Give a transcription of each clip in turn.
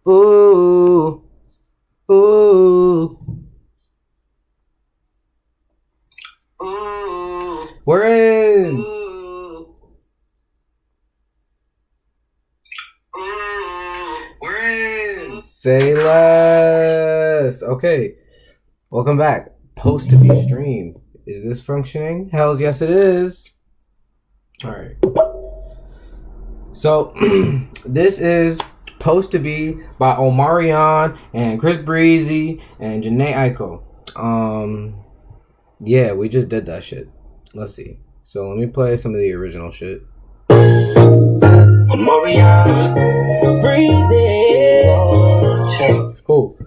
Ooh, ooh. We're in. We're in. Say less. Okay. Welcome back. Post to be stream. Is this functioning? Hells yes it is. Alright. So this is Post to Be by Omarion and Chris Breezy and Jhene Aiko. Yeah, we just did that shit. Let's see. So let me play some of the original shit. Omarion, Breezy. Cool.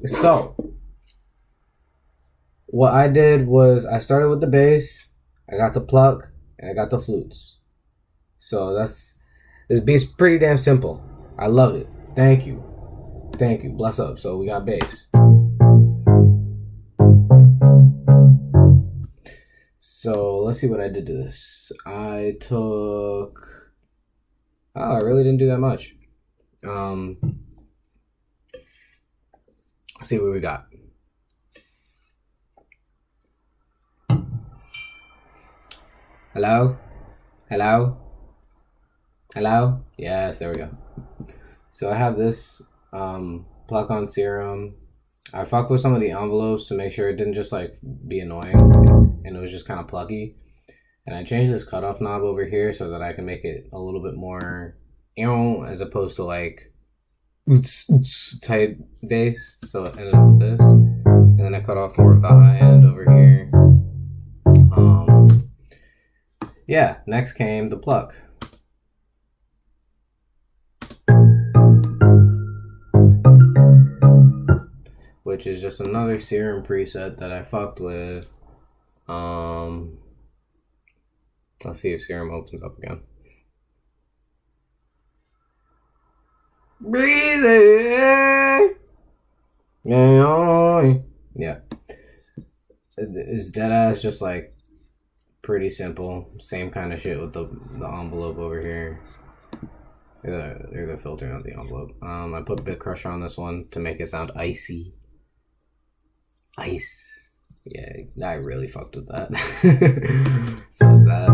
So what I did was I started with the bass, I got the pluck, and I got the flutes. So this beat's pretty damn simple. I love it. Thank you. Bless up. So we got bass. So let's see what I did to this. I really didn't do that much. Let's see what we got. Hello? Yes, there we go. So I have this pluck on serum. I fucked with some of the envelopes to make sure it didn't just like be annoying and it was just kind of plucky. And I changed this cutoff knob over here so that I can make it a little bit more as opposed to like type bass. So it ended up with this. And then I cut off more of the high end over here. Yeah, next came the pluck. Which is just another serum preset that I fucked with. Let's see if serum opens up again. Breezy. Yeah. It's dead ass just like pretty simple. Same kind of shit with the envelope over here. They're the filter, not the envelope. I put Bit Crusher on this one to make it sound icy. Ice. Yeah, I really fucked with that. So is that.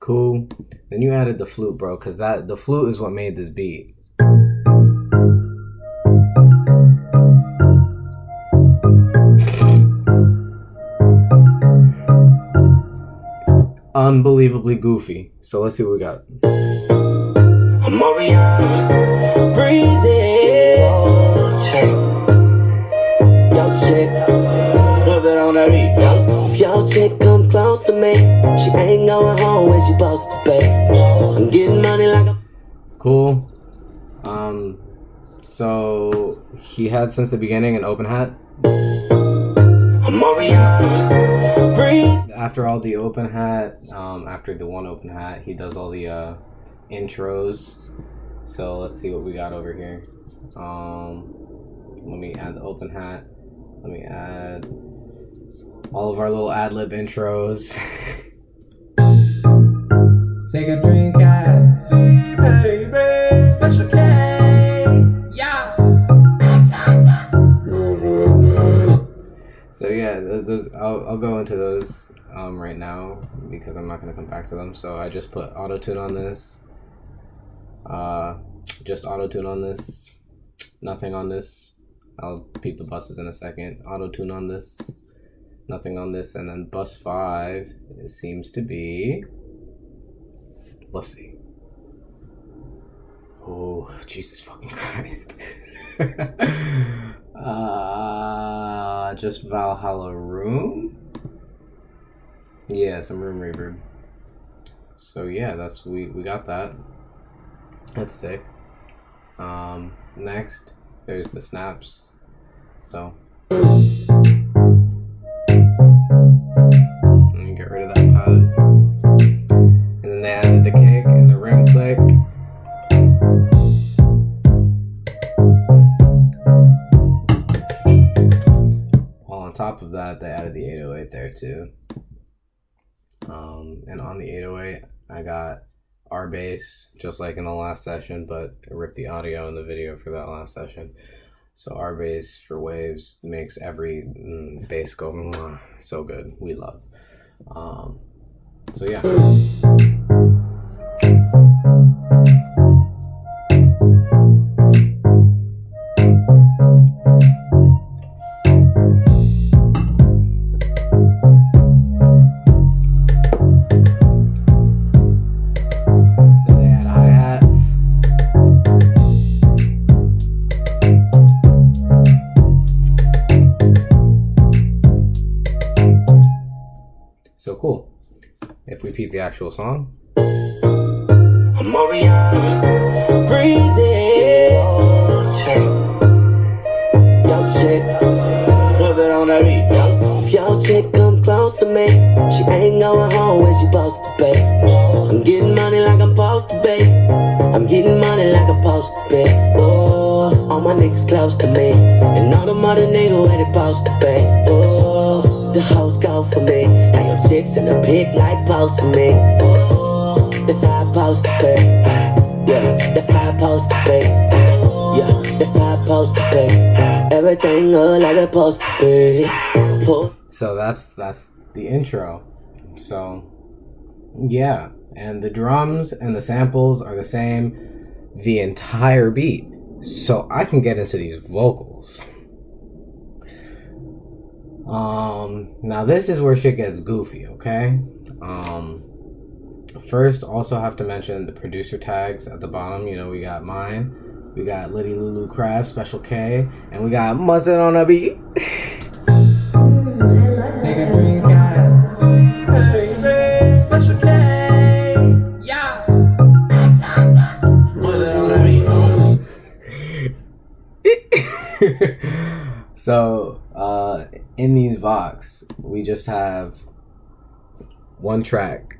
Cool. Then you added the flute, bro, because the flute is what made this beat. Unbelievably goofy. So let's see what we got. Omarion, Breezy. Yo, chick, put it on that beat. If your chick come close to me, she ain't going home when she supposed to be. I'm getting money like a... Cool. So he had since the beginning an open hat. Omarion, Breezy. After all the open hat, after the one open hat, he does all the intros. So let's see what we got over here. Let me add the open hat. Let me add all of our little ad-lib intros. Take a drink, I see, baby. Special K, yeah. So yeah, those I'll go into those right now because I'm not gonna come back to them. So I just put auto-tune on this. Just auto-tune on this. Nothing on this. I'll peep the buses in a second. Auto-tune on this. Nothing on this. And then bus 5, it seems to be... Let's see. Oh, Jesus fucking Christ. Just Valhalla Room? Yeah, some room reverb. So yeah, we got that. That's sick. Next, there's the snaps. So let me get rid of that pad. And then they added the kick and the rim click. While on top of that, they added the 808 there too. And on the 808, I got our bass, just like in the last session, but I ripped the audio in the video for that last session. So our bass for waves makes every bass go so good. We love. So yeah. So cool. If we peep the actual song. Omarion, breezy. Yo, chick, what's it on that beat? If your chick come close to me, she ain't going home when she supposed to be. I'm getting money like I'm supposed to be. I'm getting money like I'm supposed to be. Oh, all my niggas close to me, and all the mother niggas where they supposed to be. Oh, the hoes go for me. Now your chicks in the pic like post for me. Oh, that's how I supposed to be. Yeah, that's how I supposed to be. Yeah, that's how I supposed to be. Everything look like it's supposed to be. So that's the intro. So yeah, and the drums and the samples are the same the entire beat. So I can get into these vocals. Now this is where shit gets goofy, okay? First, also have to mention the producer tags at the bottom. You know, we got mine, we got Liddy Lulu Craft, Special K, and we got Mustard on the beat. Take a drink, guys. Special K, yeah. Mustard on the beat. So, in these Vox, we just have one track.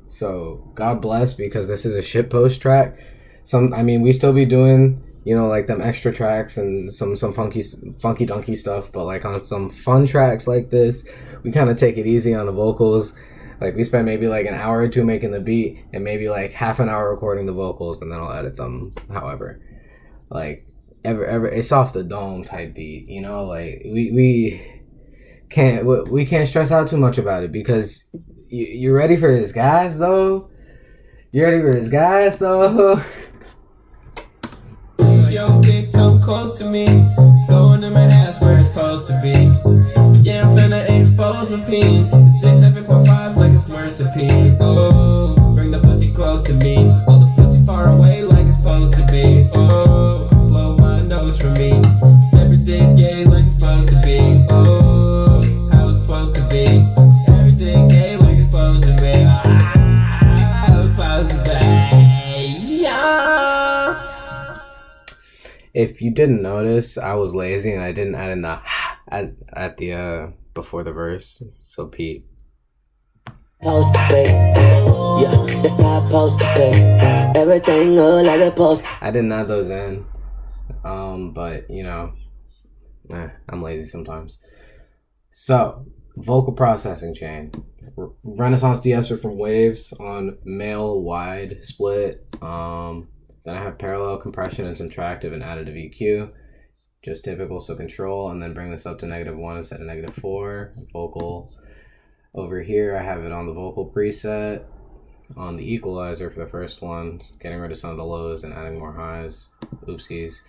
So God bless, because this is a shitpost track. We still be doing, you know, like them extra tracks and some funky dunky stuff, but like on some fun tracks like this, we kind of take it easy on the vocals. Like we spend maybe like an hour or two making the beat and maybe like half an hour recording the vocals, and then I'll edit them. However, like it's off the dome type beat, you know. Like we can't stress out too much about it, because you ready for this, guys, though? You ready for this, guys, though? Yo, dick, come close to me. It's going in my ass where it's supposed to be. Yeah, I'm finna expose my peen. It's dick 7.5 like it's Mercedes. Oh, bring the pussy close to me. Hold the pussy far away like it's supposed to be. Oh, blow my nose for me. Everything's gay like it's supposed to be. Oh, how it's supposed to be. Everything gay like it's supposed to be. Supposed to be. Yeah. If you didn't notice, I was lazy and I didn't add in the at the before the verse. So Pete. Supposed to be. Yeah, that's how I'm supposed to be. Everything look like it's supposed to. I didn't add those in. But you know, I'm lazy sometimes. So, vocal processing chain. Renaissance de-esser from Waves on male wide split. Then I have parallel compression and subtractive and additive EQ. Just typical, so control, and then bring this up to -1 instead of -4. Vocal. Over here, I have it on the vocal preset. On the equalizer for the first one, getting rid of some of the lows and adding more highs. Oopsies.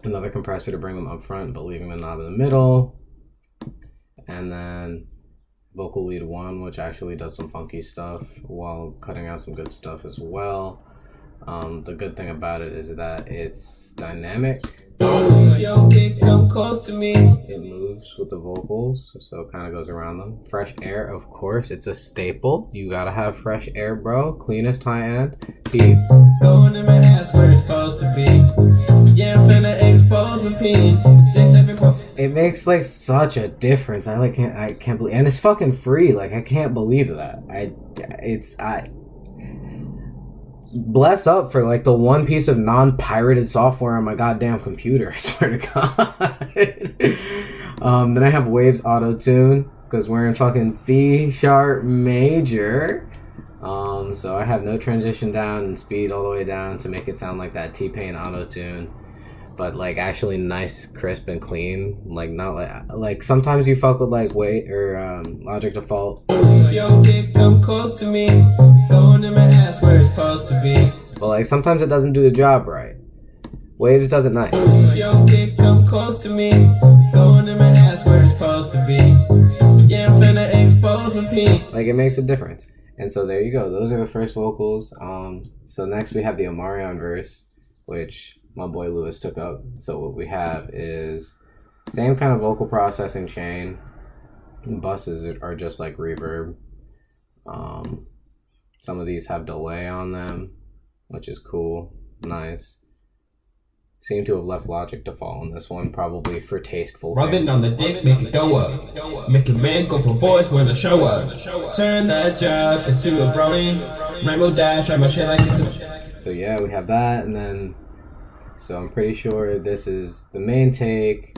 Another compressor to bring them up front, but leaving the knob in the middle. And then vocal lead 1, which actually does some funky stuff while cutting out some good stuff as well. The good thing about it is that it's dynamic. Yo, dick, come close to me. It moves with the vocals, so it kind of goes around them. Fresh air, of course, it's a staple. You gotta have fresh air, bro. Cleanest high end. Peep. It's going in my ass where it's supposed to be. Yeah, I'm finna expose my peen. It's dick 7.5. It makes like such a difference. I can't believe, and it's fucking free. Like I can't believe that. Bless up for like the one piece of non-pirated software on my goddamn computer. I swear to God. Then I have Waves Auto Tune, because we're in fucking C sharp major. So I have no transition down and speed all the way down to make it sound like that T-Pain auto-tune, but like actually nice, crisp and clean. Like not like sometimes you fuck with like weight or Logic Default. Yo, dick, come close to me. It's going in my ass where it's supposed to be. But like sometimes it doesn't do the job right. Waves does it nice. Yo, dick, come close to me. It's going in my ass where it's supposed to be. Yeah, I'm finna expose my pee. Like it makes a difference. And so there you go. Those are the first vocals. So next we have the Omarion verse, which my boy Lewis took up. So what we have is same kind of vocal processing chain. Buses are just like reverb. Some of these have delay on them, which is cool, nice. Seem to have left Logic Default on this one, probably for tasteful Rubbing things. on the dick, make it go up. Make a man go for boys when the show up. Turn that jock into a brony. Rainbow Dash, I my shit like it's a... So yeah, we have that, and then, so I'm pretty sure this is the main take,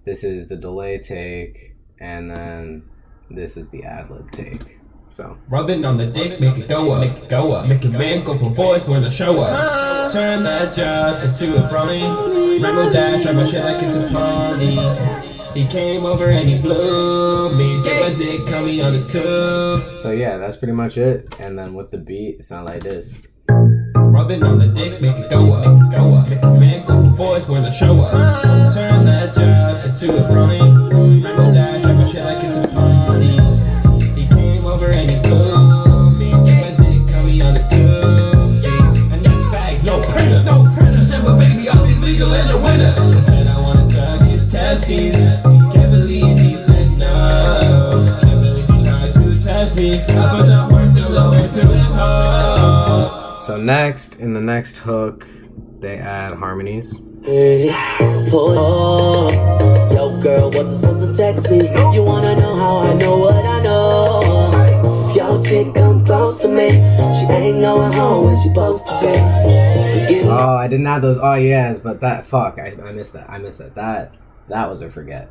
this is the delay take, and then this is the ad-lib take. So rubbing on the dick, make it go up, make it go up. Make a man go for boys when the show up. Turn that jock into a brony. Rainbow Dash, I my shit like it's a pony. He came over and he blew me. Get my dick, call me on his tube. So yeah, that's pretty much it. And then with the beat, it sounds like this. Rubbing on the dick, make it go up, make it go up. Make a man go for boys when the show up. Turn that jock into a brony. Rainbow Dash, I my shit like it's a pony. He came over and he blew me. Get my dick, call me on his tube. And that's facts, no printer, no printer. Said, but baby, I'll be legal in the winter. I said I wanna suck his testes. Can't believe he said no. Can't believe he tried to test me. I put the horse still over to his heart. So next, in the next hook, they add harmonies. Oh, yo, girl, wasn't supposed to text me. You wanna know how I know what I know? If your chick come close to me, she ain't going home when she supposed to be. Oh, I didn't add those oh yeahs, but that, fuck, I missed that. I missed that. That was a forget.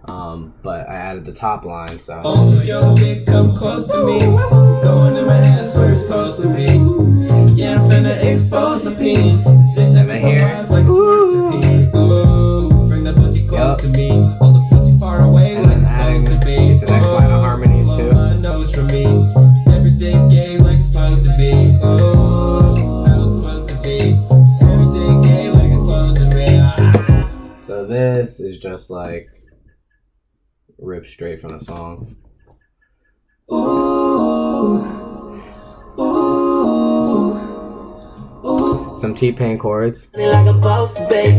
But I added the top line, so. Oh, yo, dick, come close to me. It's going in my ass where it's supposed to be. Yeah, I'm finna expose my peen. It's dick 7.5 like it's recipe. Oh, bring the pussy close to me. Hold the pussy far away And like then it's adding supposed to be. the next line of harmonies too. My nose from me. Everything's gay like it's supposed to be. Oh, how it's supposed to be. Everything gay like it's supposed to be. So this is just like ripped straight from the song. Some T-Pain chords. Like I'm supposed to be.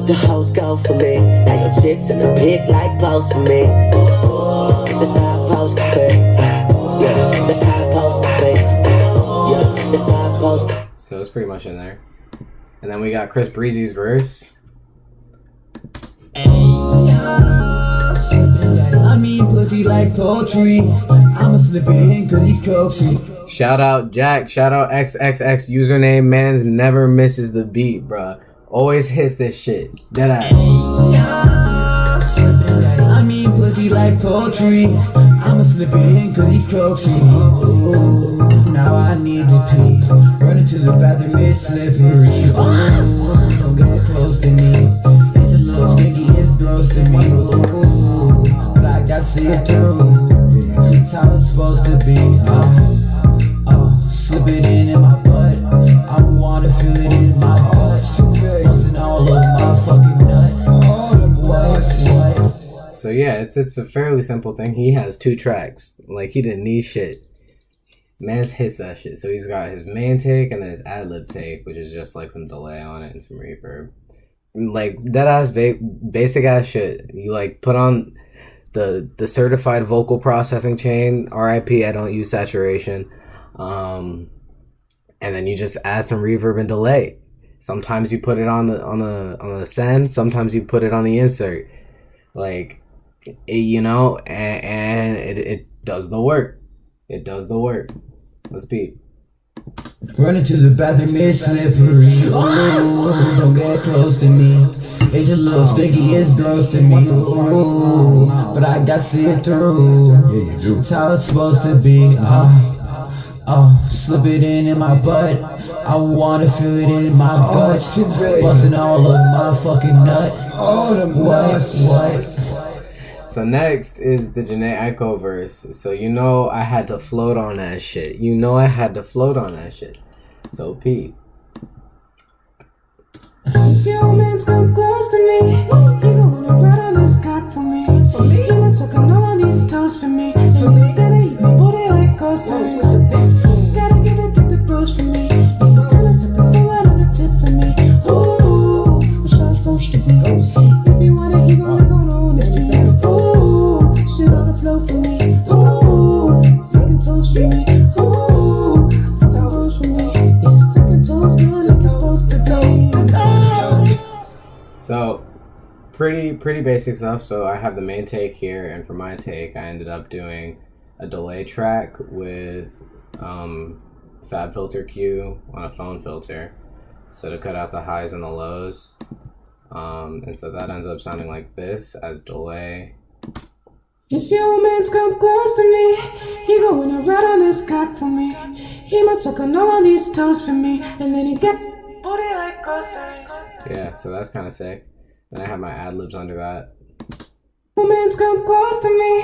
The hoes go for me. Now your chicks in the pic like post for me. That's how I'm supposed to be. Yeah, that's how I'm supposed to be. Yeah, that's how I'm supposed to be. So it's pretty much in there. And then we got Chris Breezy's verse. I mean pussy like poetry. I'ma slip it in cause he's coaxy. Shout out Jack, shout out XXX username. Mans never misses the beat, bruh. Always hits this shit. Deadass. I mean pussy like poetry. I'ma slip it in cause he's coaxy. Ooh, now I need to pee. Run into the bathroom, it's slippery. Ooh, don't get close to me. It's a little sticky, it's gross to me. Ooh, but I got to see it through. It's how it's supposed to be. Slip it in my butt. I wanna feel it in my butt. Bustin' all over my fucking nut. All them what? So yeah, it's a fairly simple thing. He has 2 tracks. Like he didn't need shit. Mans hits that shit. So he's got his main take and then his ad-lib take, which is just like some delay on it and some reverb. Like that ass basic ass shit. You like put on the certified vocal processing chain. RIP, I don't use saturation. And then you just add some reverb and delay. Sometimes you put it on the send. Sometimes you put it on the insert. Like, you know, and it does the work. It does the work. Let's beat. Running to the bathroom, it's slippery. Ooh, don't get close to me. It's a little sticky, it's gross to me. Ooh, but I got to see it through. It's how it's supposed to be. Slip it in my butt. I wanna feel it in my gut. Busting all of my fucking nut. What? So next is the Jhene Aiko verse. So you know I had to float on that shit. So Pete. If your man's come close to me, he gon' wanna ride on this cock for me. He might suck on all these toes for me. Gotta eat my booty like groceries. Gotta give it to the bros for me. He gonna set the soul out on the tip for me. Ooh, what's y'all supposed to be? If you want it, he gon' lick on his feet. Ooh, shit on the floor for me. Ooh, second toes for me. Ooh, fuck the bros for me. Yeah, second toes good like it's supposed to be. So pretty basic stuff. So I have the main take here, and for my take I ended up doing a delay track with fab filter Q on a phone filter, so to cut out the highs and the lows, and so that ends up sounding like this as delay. If your man's come close to me, he gon' wanna ride on this cock for me. He might suck on all these toes for me, and then he get booty like groceries. Yeah, so that's kind of sick. Then I have my ad-libs under that. Your man's come close to me,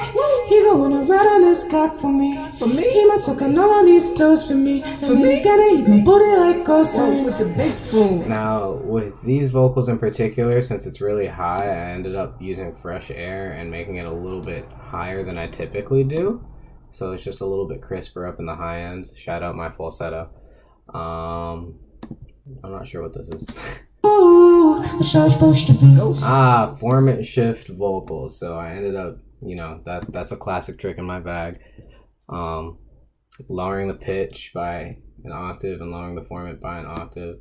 he gon' wanna ride on this cock for me. He might suck on all these toes for me, and then he gotta eat my booty like groceries. It's a big spoon. Now, with these vocals in particular, since it's really high, I ended up using fresh air and making it a little bit higher than I typically do. So it's just a little bit crisper up in the high end. Shout out my falsetto. I'm not sure what this is. Ooh, what's y'all supposed to be? Formant shift vocals. So I ended up, that's a classic trick in my bag. Lowering the pitch by an octave and lowering the formant by an octave.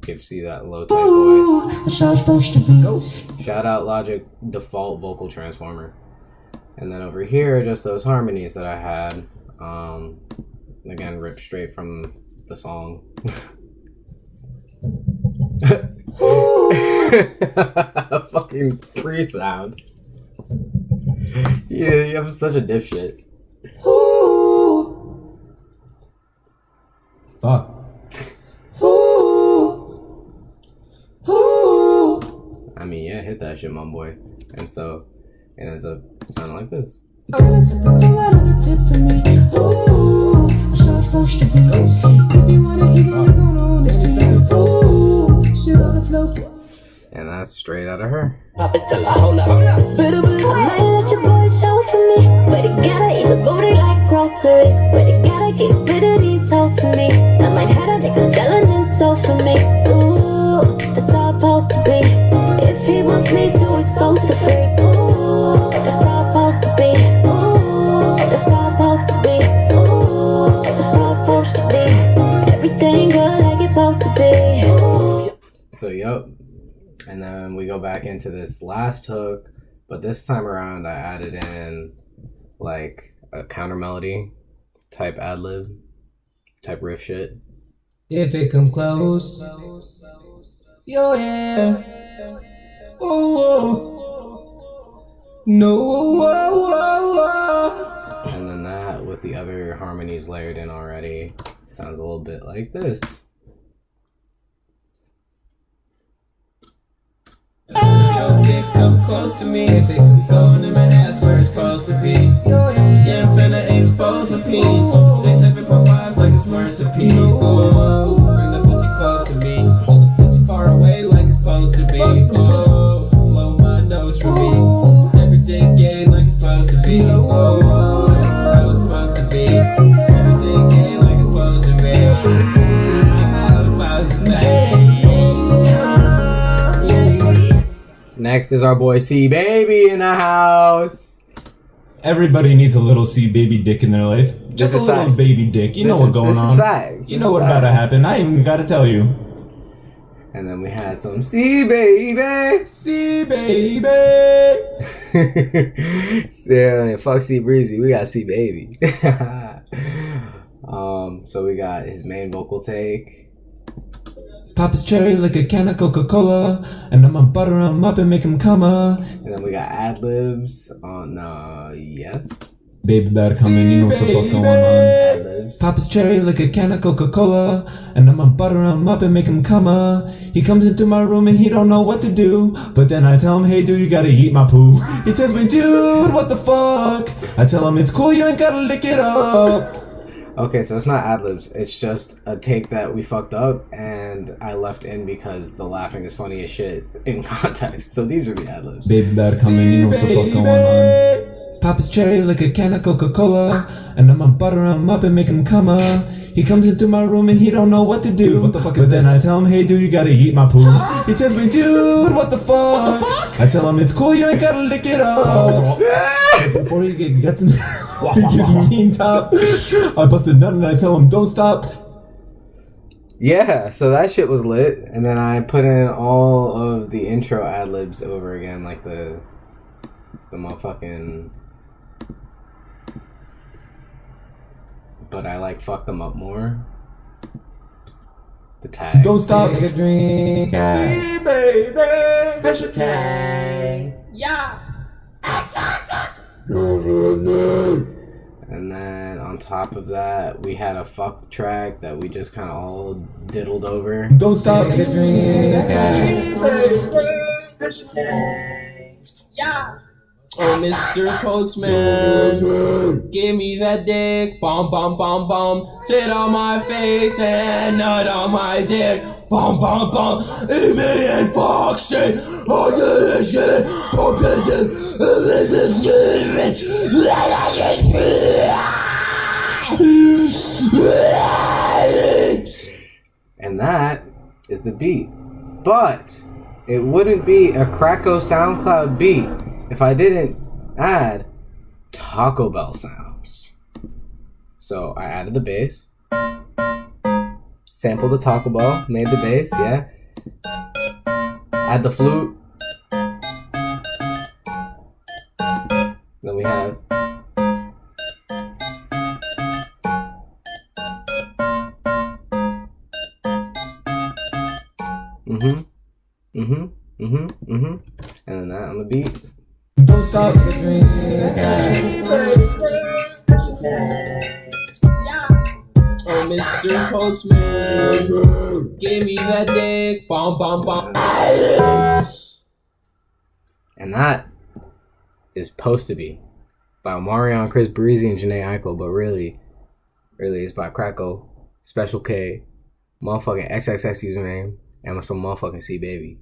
Gives you that low type voice. What's y'all supposed to be? Shout out Logic default vocal transformer. And then over here, just those harmonies that I had. Again, ripped straight from the song. Fucking pre-sound. Yeah, you have such a dipshit. Fuck. I mean, yeah, hit that shit, my boy. And so it ends up sounding like this. Gonna set the soul out on the tip for me. Ooh, what's y'all supposed to be? If you want it, he gon' lick on his feet. Ooh, shit on the floor. And that's straight out of her. Pop it till I hold up. I might let your boy show for me, but he gotta eat the booty like groceries. But he gotta get rid of these hoes for me. I might have to make a selling his soul for me. Ooh, that's all supposed to be. If he wants me to expose the freak. Ooh, that's all supposed to be. Ooh, that's all supposed to be. Ooh, that's all supposed to be. Everything good like it's supposed to be. Ooh. So, yup. And then we go back into this last hook, but this time around I added in like a counter melody type ad-lib, type riff shit. If it come close, yo yeah, oh no, And then that with the other harmonies layered in already sounds a little bit like this. Your dick come close to me. If it comes going in my ass where it's supposed to be. Yeah, I'm finna expose my peen. Stay 7.5 like it's Mercedes. Oh, bring the pussy close to me. Hold the pussy far away like it's supposed to be. Oh, blow my nose for me. Everything's gay like it's supposed to be. Oh, how it's supposed to be. Everything gay like it's supposed to be. How it's supposed to be. Next is our boy C Baby in the house. Everybody needs a little C baby dick in their life. Just a is little facts. baby dick. You know what's going on. This is facts. You know what's about to happen. I ain't even gotta tell you. And then we had some C Baby. C baby. Yeah, fuck C Breezy. We got C Baby. So we got his main vocal take. Pop his cherry like a can of Coca-Cola, and I'ma butter him up and make him come up. And then we got ad-libs on yes. Baby better come in, you know what the fuck going on. Ad-libs. Pop his cherry like a can of Coca-Cola, and I'ma butter him up and make him come He comes into my room and he don't know what to do, but then I tell him, hey dude, you gotta eat my poo. He tells me, dude, what the fuck? I tell him, it's cool, you ain't gotta lick it up. Okay, so it's not ad-libs. It's just a take that we fucked up and I left in because the laughing is funny as shit in context. So these are the ad-libs. Baby better come in, you know what the fuck going on. Pop his cherry like a can of Coca-Cola, and I'ma butter him up and make him come He comes into my room and he don't know what to do, Dude, what the fuck is but then this? I tell him, hey dude, you gotta eat my poo. He tells me, dude, what the fuck? I tell him, it's cool, you ain't gotta lick it up. Before he gets me, he gives me mean top. I busted nut and I tell him, don't stop. Yeah, so that shit was lit. And then I put in all of the intro ad-libs over again, like the motherfucking... But I like fucked them up more. The tag. Don't stop. Take a drink. Hey, baby. Special K. Yeah. And then on top of that, we had a fuck track that we just kind of all diddled over. Don't stop. Take a drink. Special K. Yeah. Oh, Mr. Postman, give me that dick, bomb, bomb, bomb, bomb. Sit on my face and nut on my dick, bomb, bomb, bomb. Eat me and fuck shit. Oh, yeah, shit. Oh, And that is the beat. But it wouldn't be a Krakow SoundCloud beat if I didn't add Taco Bell sounds. So I added the bass, sampled the Taco Bell, made the bass, yeah. Add the flute. Then we have and then that on the beat. Don't stop. Oh, Mr. Postman, give me that dick, bomb, bomb, bomb. And that is supposed to be by Omarion, Chris Breezy, and Jhene Aiko, but really it's by Krakow, Special K, motherfucking XXX username, and with some motherfucking C Baby.